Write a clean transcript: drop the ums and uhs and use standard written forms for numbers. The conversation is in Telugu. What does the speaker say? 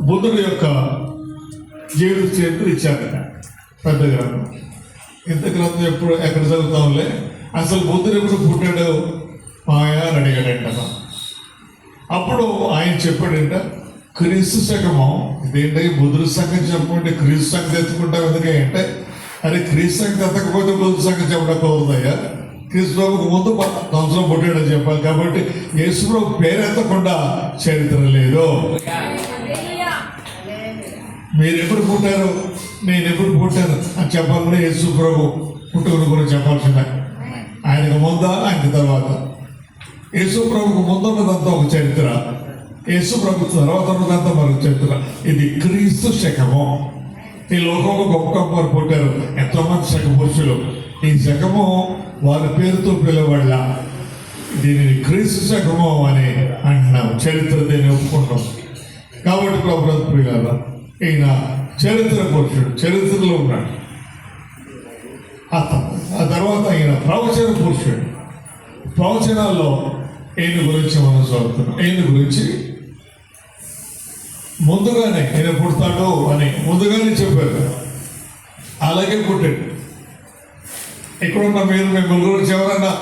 బుద్ధుడి యొక్క జీవిత చరిత్ర ఇచ్చారట పెద్ద గ్రంథం. ఇంత గ్రంథం ఎక్కడ చదువుతాంలే, అసలు బుద్ధుడు ఎప్పుడు పుట్టాడు మాయా అని అడిగాడంట. అప్పుడు ఆయన చెప్పాడంట, క్రీస్తు శకమం ఇదేంటి బుద్ధుడి సంగతి చెప్పమంటే క్రీస్తు సంగతి ఎత్తుకుంటాం ఎందుకంటే, అరే క్రీస్తు సంగతి ఎత్తకపోతే బుద్ధుడి సంగతి చెప్పడం కుదరదయ్యా. క్రీస్తు బాబుకు ముందు సంవత్సరం పుట్టాడని చెప్పాలి. కాబట్టి యేసుప్రభు పేరెత్తకుండా చరిత్ర లేదు. మీరు ఎప్పుడు పుట్టారు, నేను ఎప్పుడు పుట్టాను అని చెప్పాలంటే యేసుప్రభు పుట్టుకుని గురించి చెప్పాల్సిందే. ఆయనకు ముందా ఆయనకు తర్వాత. యేసుప్రభుకు ముందున్నదంతా ఒక చరిత్ర, యేసుప్రభు తర్వాత ఉన్నదంతా మరొక చరిత్ర. ఇది క్రీస్తు శకము. ఈ లోకంలో గొప్ప గొప్ప పుట్టారు, ఎంతోమంది శక పురుషులు. ఈ శకము వారి పేరుతో పిలవబడలా. దీనిని క్రీస్తు శకము అని అంటున్నాం. చరిత్ర దీన్ని ఒప్పుకుంటాం. కాబట్టి ప్రభుత్వ ప్రియులారా, ఈయన చరిత్ర పురుషుడు, చరిత్రలో ఉన్నాడు. ఆ తర్వాత ఈయన ప్రవచన పురుషుడు. ప్రవచనాల్లో ఈయన గురించి మనం చదువుతున్నాం. ఈయన గురించి ముందుగానే ఈయన పుడతాడు అని ముందుగానే చెప్పారు. అలాగే పుట్టాడు. ఇక్కడున్న మీరు మిమ్మల్ని గురించి ఎవరన్నా